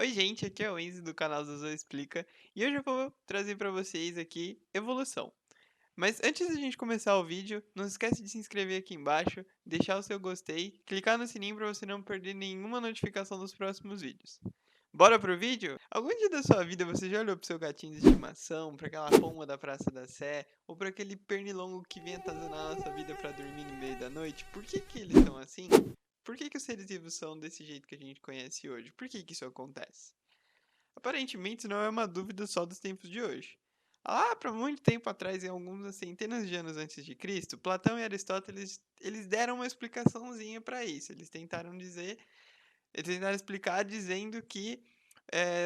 Oi, gente, aqui é o Enzo do canal Zozo Explica e hoje eu vou trazer para vocês aqui evolução. Mas antes da gente começar o vídeo, não esquece de se inscrever aqui embaixo, deixar o seu gostei, clicar no sininho para você não perder nenhuma notificação dos próximos vídeos. Bora pro vídeo? Algum dia da sua vida você já olhou pro seu gatinho de estimação, pra aquela pomba da Praça da Sé, ou pra aquele pernilongo que vem atazanar a nossa vida pra dormir no meio da noite? Por que que eles são assim? Por que que os seres vivos são desse jeito que a gente conhece hoje? Por que que isso acontece? Aparentemente, isso não é uma dúvida só dos tempos de hoje. Lá para muito tempo atrás, em algumas centenas de anos antes de Cristo, Platão e Aristóteles eles deram uma explicaçãozinha para isso. Eles tentaram explicar dizendo que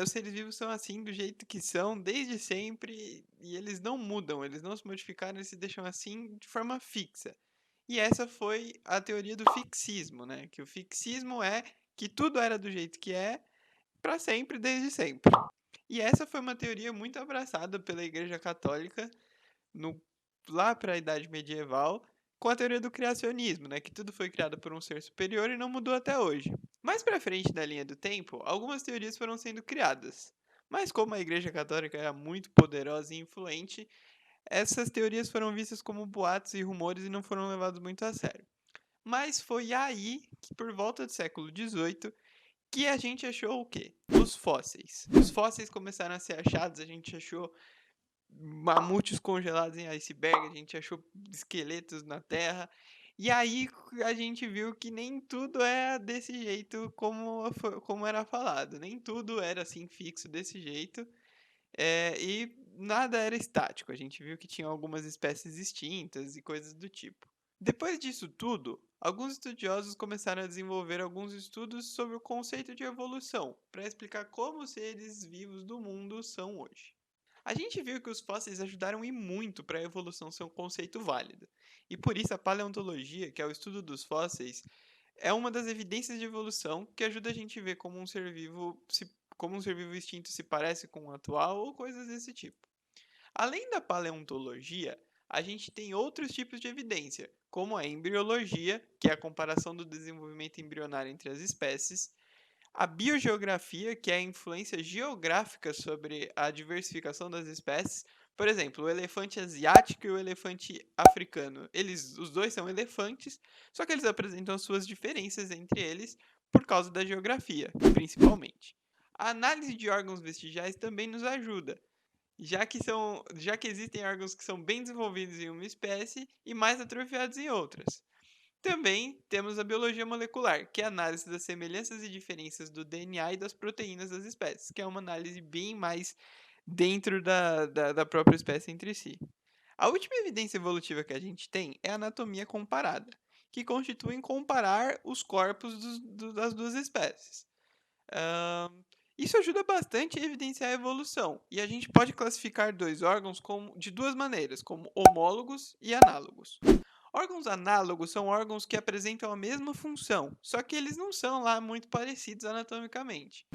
os seres vivos são assim do jeito que são desde sempre e eles não mudam, eles não se modificaram, eles se deixam assim de forma fixa. E essa foi a teoria do fixismo, né? Que o fixismo é que tudo era do jeito que é para sempre, desde sempre. E essa foi uma teoria muito abraçada pela Igreja Católica no, lá para a Idade Medieval, com a teoria do criacionismo, né, que tudo foi criado por um ser superior e não mudou até hoje. Mais para frente da linha do tempo, algumas teorias foram sendo criadas. Mas como a Igreja Católica era muito poderosa e influente, essas teorias foram vistas como boatos e rumores e não foram levadas muito a sério. Mas foi aí que, por volta do século XVIII, que a gente achou o quê? Os fósseis. Os fósseis começaram a ser achados, a gente achou mamutes congelados em iceberg, a gente achou esqueletos na Terra. E aí a gente viu que nem tudo é desse jeito como era falado. Nem tudo era assim fixo desse jeito. E nada era estático. A gente viu que tinha algumas espécies extintas e coisas do tipo. Depois disso tudo, alguns estudiosos começaram a desenvolver alguns estudos sobre o conceito de evolução, para explicar como os seres vivos do mundo são hoje. A gente viu que os fósseis ajudaram e muito para a evolução ser um conceito válido, e por isso a paleontologia, que é o estudo dos fósseis, é uma das evidências de evolução que ajuda a gente a ver como um ser vivo extinto se parece com o atual ou coisas desse tipo. Além da paleontologia, a gente tem outros tipos de evidência, como a embriologia, que é a comparação do desenvolvimento embrionário entre as espécies, a biogeografia, que é a influência geográfica sobre a diversificação das espécies. Por exemplo, o elefante asiático e o elefante africano. Os dois são elefantes, só que eles apresentam suas diferenças entre eles por causa da geografia, principalmente. A análise de órgãos vestigiais também nos ajuda, já que existem órgãos que são bem desenvolvidos em uma espécie e mais atrofiados em outras. Também temos a biologia molecular, que é a análise das semelhanças e diferenças do DNA e das proteínas das espécies, que é uma análise bem mais dentro da própria espécie entre si. A última evidência evolutiva que a gente tem é a anatomia comparada, que constitui em comparar os corpos das duas espécies. Ahn, Isso ajuda bastante a evidenciar a evolução, e a gente pode classificar dois órgãos de duas maneiras, como homólogos e análogos. Órgãos análogos são órgãos que apresentam a mesma função, só que eles não são lá muito parecidos anatomicamente.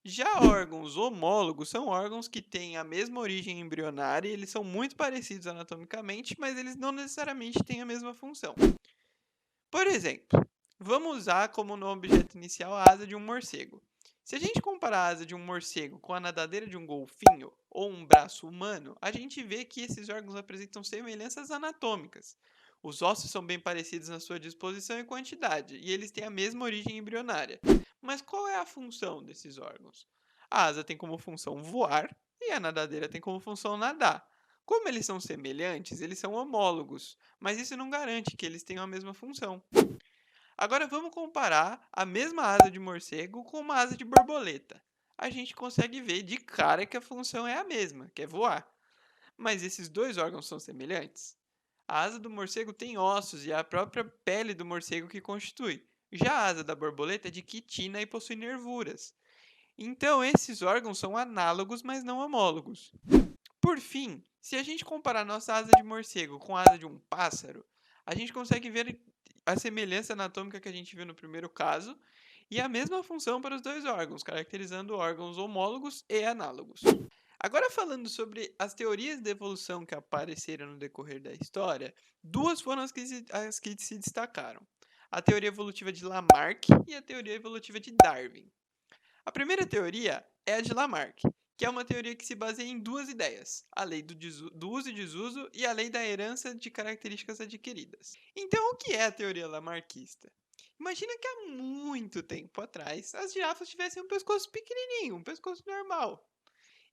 Já órgãos homólogos são órgãos que têm a mesma origem embrionária e eles são muito parecidos anatomicamente, mas eles não necessariamente têm a mesma função. Por exemplo, vamos usar como no objeto inicial a asa de um morcego. Se a gente comparar a asa de um morcego com a nadadeira de um golfinho ou um braço humano, a gente vê que esses órgãos apresentam semelhanças anatômicas. Os ossos são bem parecidos na sua disposição e quantidade, e eles têm a mesma origem embrionária. Mas qual é a função desses órgãos? A asa tem como função voar e a nadadeira tem como função nadar. Como eles são semelhantes, eles são homólogos, mas isso não garante que eles tenham a mesma função. Agora vamos comparar a mesma asa de morcego com uma asa de borboleta. A gente consegue ver de cara que a função é a mesma, que é voar. Mas esses dois órgãos são semelhantes? A asa do morcego tem ossos e é a própria pele do morcego que constitui. Já a asa da borboleta é de quitina e possui nervuras. Então esses órgãos são análogos, mas não homólogos. Por fim, se a gente comparar nossa asa de morcego com a asa de um pássaro, a gente consegue ver a semelhança anatômica que a gente viu no primeiro caso e a mesma função para os dois órgãos, caracterizando órgãos homólogos e análogos. Agora, falando sobre as teorias de evolução que apareceram no decorrer da história, duas foram as que se destacaram: a teoria evolutiva de Lamarck e a teoria evolutiva de Darwin. A primeira teoria é a de Lamarck, que é uma teoria que se baseia em duas ideias: a lei do uso e desuso e a lei da herança de características adquiridas. Então, o que é a teoria lamarquista? Imagina que há muito tempo atrás as girafas tivessem um pescoço pequenininho, um pescoço normal.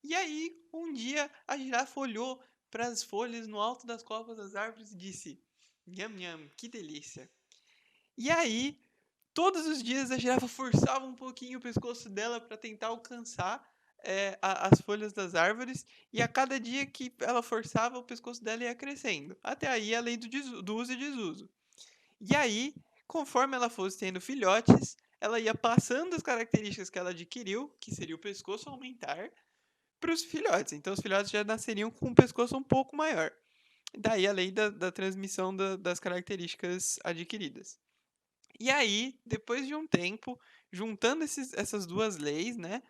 E aí, um dia, a girafa olhou para as folhas no alto das copas das árvores e disse: Nham, nham, que delícia. E aí, todos os dias a girafa forçava um pouquinho o pescoço dela para tentar alcançar as folhas das árvores, e a cada dia que ela forçava, o pescoço dela ia crescendo. Até aí a lei do uso e desuso. E aí, conforme ela fosse tendo filhotes, ela ia passando as características que ela adquiriu, que seria o pescoço aumentar, para os filhotes. Então, os filhotes já nasceriam com um pescoço um pouco maior. Daí a lei da transmissão das características adquiridas. E aí, depois de um tempo, juntando essas duas leis, né?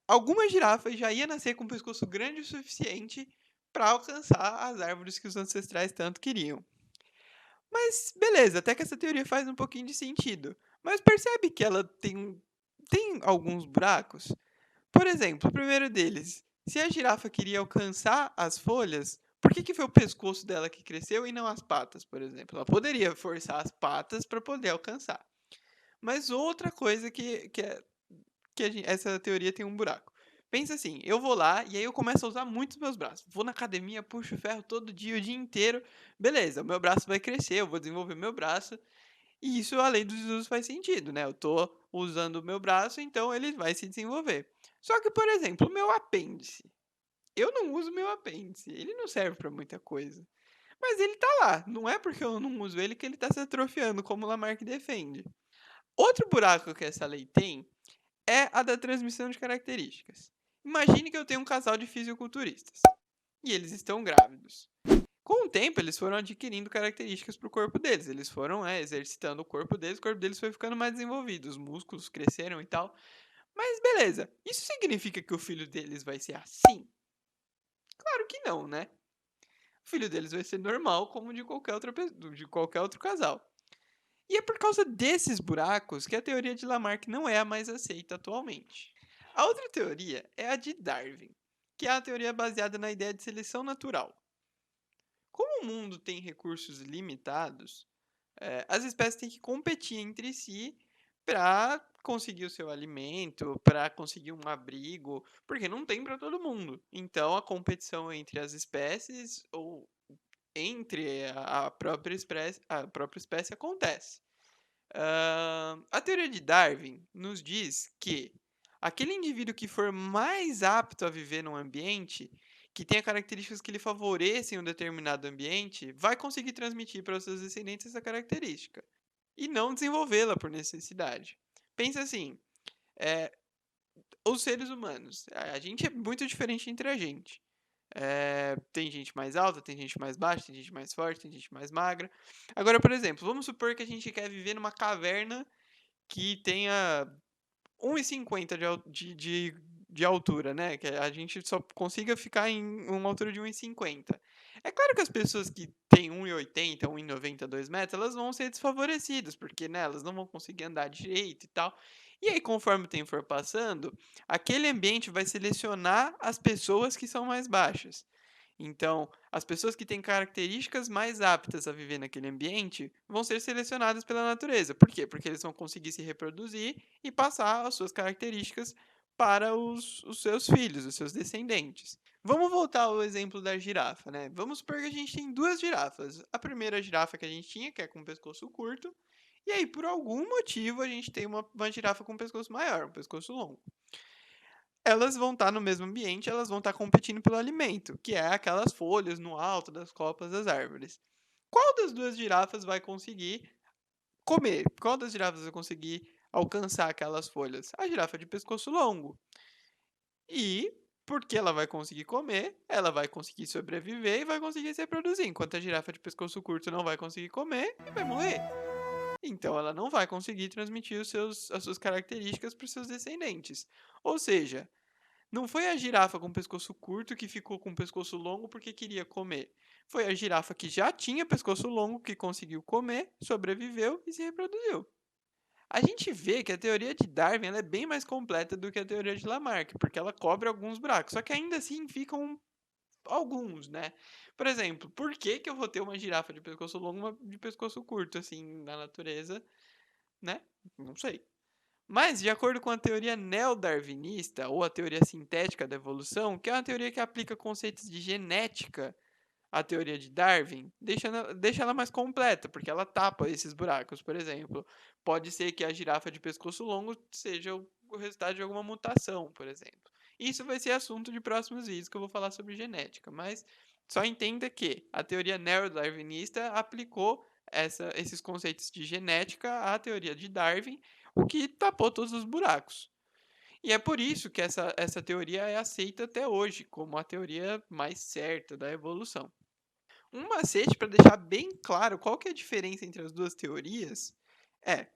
Algumas girafas já iam nascer com um pescoço grande o suficiente para alcançar as árvores que os ancestrais tanto queriam. Mas beleza, até que essa teoria faz um pouquinho de sentido. Mas percebe que ela tem alguns buracos? Por exemplo, o primeiro deles, se a girafa queria alcançar as folhas, por que foi o pescoço dela que cresceu e não as patas, por exemplo? Ela poderia forçar as patas para poder alcançar. Mas outra coisa essa teoria tem um buraco. Pensa assim, eu vou lá e aí eu começo a usar muito os meus braços. Vou na academia, puxo ferro todo dia, o dia inteiro. Beleza, o meu braço vai crescer, eu vou desenvolver meu braço. E isso, além dos usos, faz sentido, né? Eu tô usando o meu braço, então ele vai se desenvolver. Só que, por exemplo, o meu apêndice. Eu não uso meu apêndice. Ele não serve para muita coisa. Mas ele tá lá. Não é porque eu não uso ele que ele tá se atrofiando, como o Lamarck defende. Outro buraco que essa lei tem é a da transmissão de características. Imagine que eu tenho um casal de fisiculturistas. E eles estão grávidos. Com o tempo, eles foram adquirindo características para o corpo deles. Eles foram exercitando o corpo deles foi ficando mais desenvolvido, os músculos cresceram e tal. Mas beleza, isso significa que o filho deles vai ser assim? Claro que não, né? O filho deles vai ser normal, como de qualquer outro casal. E é por causa desses buracos que a teoria de Lamarck não é a mais aceita atualmente. A outra teoria é a de Darwin, que é a teoria baseada na ideia de seleção natural. Como o mundo tem recursos limitados, as espécies têm que competir entre si para conseguir o seu alimento, para conseguir um abrigo, porque não tem para todo mundo. Então a competição entre as espécies ou entre a própria espécie acontece. A teoria de Darwin nos diz que aquele indivíduo que for mais apto a viver num ambiente que tenha características que lhe favorecem um determinado ambiente, vai conseguir transmitir para os seus descendentes essa característica e não desenvolvê-la por necessidade. Pensa assim, é, os seres humanos, a gente é muito diferente entre a gente. Tem gente mais alta, tem gente mais baixa, tem gente mais forte, tem gente mais magra. Agora, por exemplo, vamos supor que a gente quer viver numa caverna que tenha 1,50 de altura, né? Que a gente só consiga ficar em uma altura de 1,50. É claro que as pessoas que têm 1,80, 1,90, 2 metros, elas vão ser desfavorecidas, porque né, elas não vão conseguir andar direito e tal. E aí, conforme o tempo for passando, aquele ambiente vai selecionar as pessoas que são mais baixas. Então, as pessoas que têm características mais aptas a viver naquele ambiente vão ser selecionadas pela natureza. Por quê? Porque eles vão conseguir se reproduzir e passar as suas características para os seus filhos, os seus descendentes. Vamos voltar ao exemplo da girafa, né? Vamos supor que a gente tem duas girafas. A primeira girafa que a gente tinha, que é com pescoço curto, e aí, por algum motivo, a gente tem uma girafa com pescoço maior, um pescoço longo. Elas vão estar no mesmo ambiente, elas vão estar competindo pelo alimento, que é aquelas folhas no alto das copas das árvores. Qual das duas girafas vai conseguir comer? Qual das girafas vai conseguir alcançar aquelas folhas? A girafa de pescoço longo. E porque ela vai conseguir comer, ela vai conseguir sobreviver e vai conseguir se reproduzir, enquanto a girafa de pescoço curto não vai conseguir comer e vai morrer. Então ela não vai conseguir transmitir as suas características para os seus descendentes. Ou seja, não foi a girafa com pescoço curto que ficou com pescoço longo porque queria comer. Foi a girafa que já tinha pescoço longo que conseguiu comer, sobreviveu e se reproduziu. A gente vê que a teoria de Darwin ela é bem mais completa do que a teoria de Lamarck, porque ela cobre alguns buracos, só que ainda assim ficam alguns, né? Por exemplo, por que que eu vou ter uma girafa de pescoço longo e uma de pescoço curto, assim, na natureza, né? Não sei. Mas, de acordo com a teoria neodarwinista, ou a teoria sintética da evolução, que é uma teoria que aplica conceitos de genética à teoria de Darwin, deixa ela mais completa, porque ela tapa esses buracos. Por exemplo, pode ser que a girafa de pescoço longo seja o resultado de alguma mutação, por exemplo. Isso vai ser assunto de próximos vídeos que eu vou falar sobre genética, mas só entenda que a teoria neodarwinista aplicou esses conceitos de genética à teoria de Darwin, o que tapou todos os buracos. E é por isso que essa teoria é aceita até hoje como a teoria mais certa da evolução. Um macete para deixar bem claro qual que é a diferença entre as duas teorias é: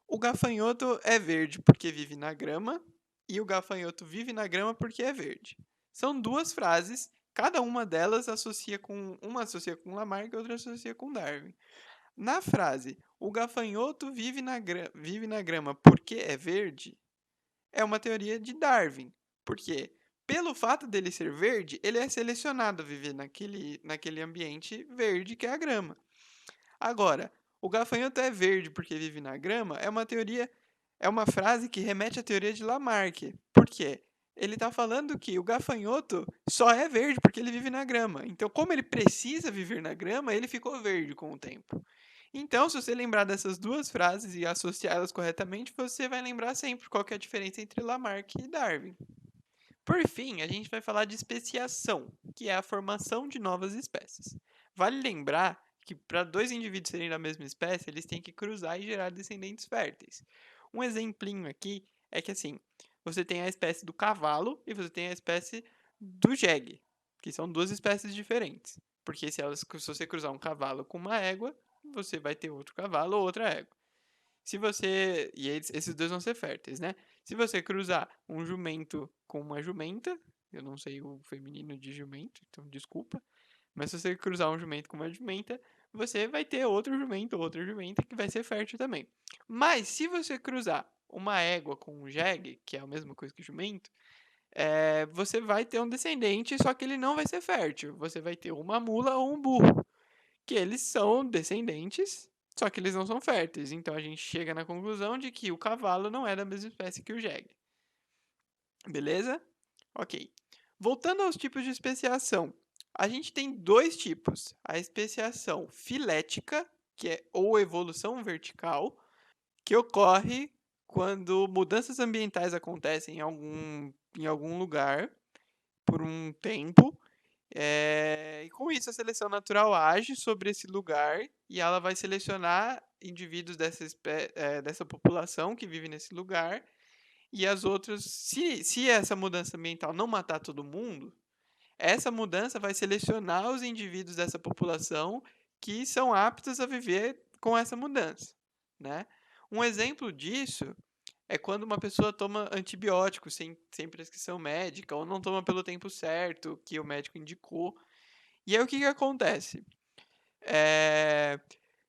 o gafanhoto é verde porque vive na grama e o gafanhoto vive na grama porque é verde. São duas frases, cada uma delas associa com Lamarck e outra associa com Darwin. Na frase o gafanhoto vive na grama porque é verde, é uma teoria de Darwin. Porque, pelo fato dele ser verde, ele é selecionado a viver naquele ambiente verde que é a grama. Agora, o gafanhoto é verde porque vive na grama é uma frase que remete à teoria de Lamarck. Por quê? Ele está falando que o gafanhoto só é verde porque ele vive na grama. Então, como ele precisa viver na grama, ele ficou verde com o tempo. Então, se você lembrar dessas duas frases e associá-las corretamente, você vai lembrar sempre qual que é a diferença entre Lamarck e Darwin. Por fim, a gente vai falar de especiação, que é a formação de novas espécies. Vale lembrar que para dois indivíduos serem da mesma espécie, eles têm que cruzar e gerar descendentes férteis. Um exemplinho aqui é que assim, você tem a espécie do cavalo e você tem a espécie do jegue, que são duas espécies diferentes. Porque se você cruzar um cavalo com uma égua, você vai ter outro cavalo ou outra égua. Se você. E esses dois vão ser férteis, né? Se você cruzar um jumento com uma jumenta, eu não sei o feminino de jumento, então desculpa. Mas se você cruzar um jumento com uma jumenta, você vai ter outro jumento ou outra jumenta que vai ser fértil também. Mas se você cruzar uma égua com um jegue, que é a mesma coisa que jumento, você vai ter um descendente, só que ele não vai ser fértil. Você vai ter uma mula ou um burro que eles são descendentes, só que eles não são férteis. Então a gente chega na conclusão de que o cavalo não é da mesma espécie que o jegue. Beleza? Ok. Voltando aos tipos de especiação. A gente tem dois tipos. A especiação filética, que é ou evolução vertical, que ocorre quando mudanças ambientais acontecem em algum lugar por um tempo. E com isso, a seleção natural age sobre esse lugar e ela vai selecionar indivíduos dessa população que vive nesse lugar. E as outras, se essa mudança ambiental não matar todo mundo, essa mudança vai selecionar os indivíduos dessa população que são aptos a viver com essa mudança, né? Um exemplo disso é quando uma pessoa toma antibiótico sem prescrição médica ou não toma pelo tempo certo que o médico indicou. E aí o que que acontece? É,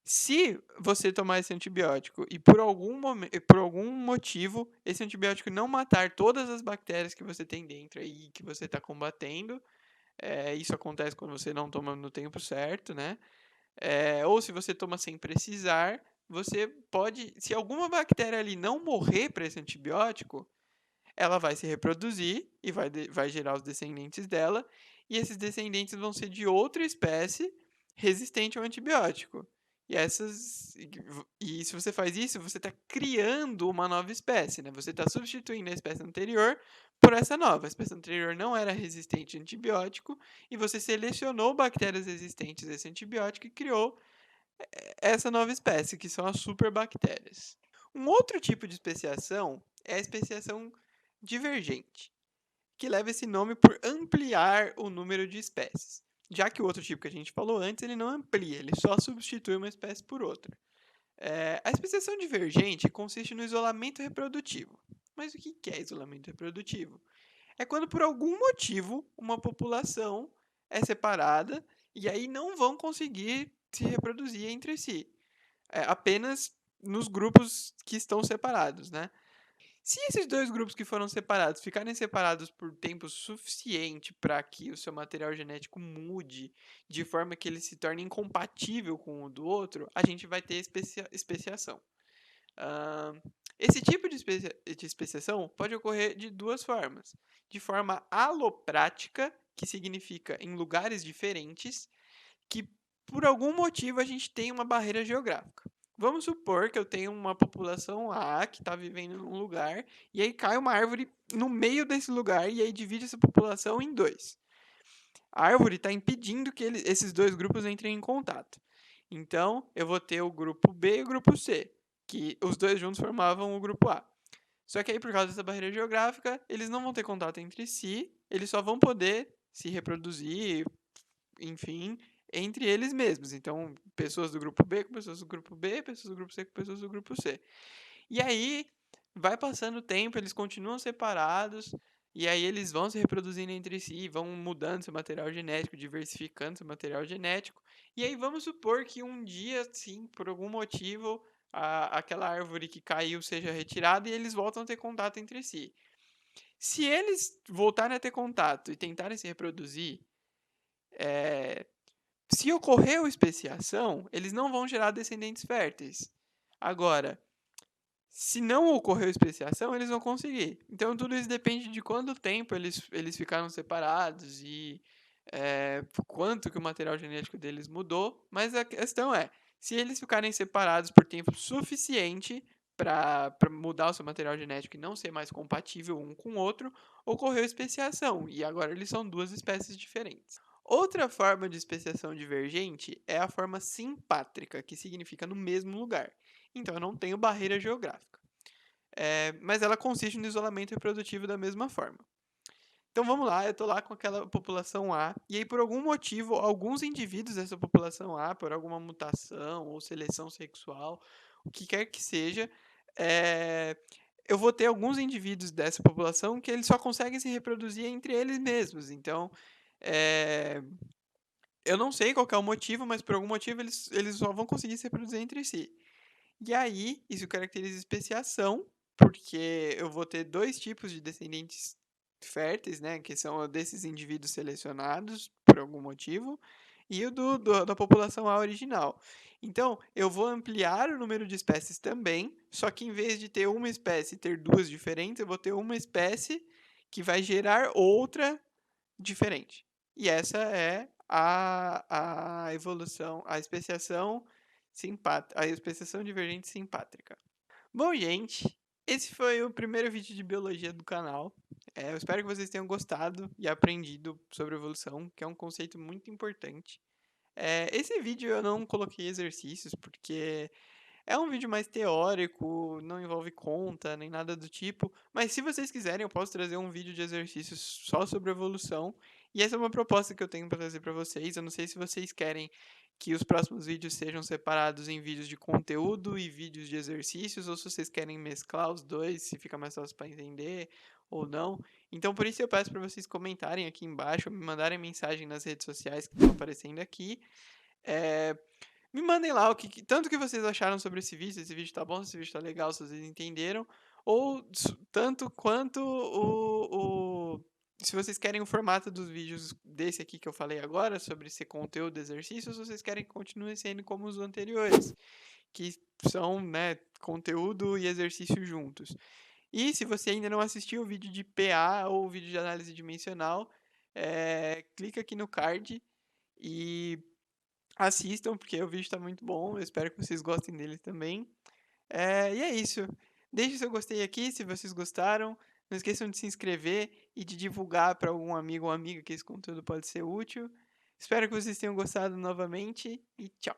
Se você tomar esse antibiótico e por algum motivo esse antibiótico não matar todas as bactérias que você tem dentro aí que você está combatendo, isso acontece quando você não toma no tempo certo, né? Ou se você toma sem precisar, você pode, se alguma bactéria ali não morrer para esse antibiótico, ela vai se reproduzir e vai gerar os descendentes dela, e esses descendentes vão ser de outra espécie resistente ao antibiótico. E se você faz isso, você está criando uma nova espécie, né? Você está substituindo a espécie anterior por essa nova. A espécie anterior não era resistente a antibiótico e você selecionou bactérias resistentes a esse antibiótico e criou essa nova espécie, que são as superbactérias. Um outro tipo de especiação é a especiação divergente, que leva esse nome por ampliar o número de espécies. Já que o outro tipo que a gente falou antes, ele não amplia, ele só substitui uma espécie por outra. A especiação divergente consiste no isolamento reprodutivo. Mas o que é isolamento reprodutivo? É quando por algum motivo uma população é separada e aí não vão conseguir se reproduzir entre si. Apenas nos grupos que estão separados, né? Se esses dois grupos que foram separados ficarem separados por tempo suficiente para que o seu material genético mude de forma que ele se torne incompatível com o do outro, a gente vai ter especiação. Ah, esse tipo de especiação pode ocorrer de duas formas. De forma aloprática, que significa em lugares diferentes, que por algum motivo a gente tem uma barreira geográfica. Vamos supor que eu tenho uma população A que está vivendo num lugar, e aí cai uma árvore no meio desse lugar, e aí divide essa população em dois. A árvore está impedindo que esses dois grupos entrem em contato. Então, eu vou ter o grupo B e o grupo C, que os dois juntos formavam o grupo A. Só que aí, por causa dessa barreira geográfica, eles não vão ter contato entre si, eles só vão poder se reproduzir, enfim, entre eles mesmos. Então, pessoas do grupo B com pessoas do grupo B, pessoas do grupo C com pessoas do grupo C. E aí, vai passando o tempo, eles continuam separados, e aí eles vão se reproduzindo entre si, vão mudando seu material genético, diversificando seu material genético. E aí vamos supor que um dia, sim, por algum motivo, aquela árvore que caiu seja retirada e eles voltam a ter contato entre si. Se eles voltarem a ter contato e tentarem se reproduzir, se ocorreu especiação, eles não vão gerar descendentes férteis. Agora, se não ocorreu especiação, eles vão conseguir. Então, tudo isso depende de quanto tempo eles ficaram separados e quanto que o material genético deles mudou. Mas a questão é, se eles ficarem separados por tempo suficiente para mudar o seu material genético e não ser mais compatível um com o outro, ocorreu especiação. E agora eles são duas espécies diferentes. Outra forma de especiação divergente é a forma simpátrica, que significa no mesmo lugar. Então, eu não tenho barreira geográfica. Mas ela consiste no isolamento reprodutivo da mesma forma. Então vamos lá, eu estou lá com aquela população A, e aí por algum motivo, alguns indivíduos dessa população A, por alguma mutação ou seleção sexual, o que quer que seja, é, eu vou ter alguns indivíduos dessa população que eles só conseguem se reproduzir entre eles mesmos. Então, é, eu não sei qual que é o motivo, mas por algum motivo eles só vão conseguir se reproduzir entre si. E aí, isso caracteriza especiação, porque eu vou ter dois tipos de descendentes férteis, né? Que são desses indivíduos selecionados por algum motivo, e o da população A original. Então, eu vou ampliar o número de espécies também, só que em vez de ter uma espécie e ter duas diferentes, eu vou ter uma espécie que vai gerar outra diferente. E essa é a evolução, a especiação divergente simpátrica. Bom, gente, esse foi o primeiro vídeo de biologia do canal. Eu espero que vocês tenham gostado e aprendido sobre evolução, que é um conceito muito importante. Esse vídeo eu não coloquei exercícios, porque é um vídeo mais teórico, não envolve conta nem nada do tipo, mas se vocês quiserem, eu posso trazer um vídeo de exercícios só sobre evolução. E essa é uma proposta que eu tenho para trazer para vocês. Eu não sei se vocês querem que os próximos vídeos sejam separados em vídeos de conteúdo e vídeos de exercícios, ou se vocês querem mesclar os dois, se fica mais fácil para entender ou não. Então, por isso eu peço para vocês comentarem aqui embaixo, me mandarem mensagem nas redes sociais que estão aparecendo aqui. É, Me mandem lá tanto que vocês acharam sobre esse vídeo, se esse vídeo tá bom, se esse vídeo tá legal, se vocês entenderam, ou tanto quanto se vocês querem o formato dos vídeos desse aqui que eu falei agora, sobre ser conteúdo de exercícios, ou vocês querem que continue sendo como os anteriores, que são, né, conteúdo e exercício juntos. E se você ainda não assistiu o vídeo de PA ou o vídeo de análise dimensional, clica aqui no card e assistam, porque o vídeo está muito bom. Eu espero que vocês gostem dele também. E é isso. Deixe seu gostei aqui se vocês gostaram. Não esqueçam de se inscrever e de divulgar para algum amigo ou amiga que esse conteúdo pode ser útil. Espero que vocês tenham gostado novamente e tchau.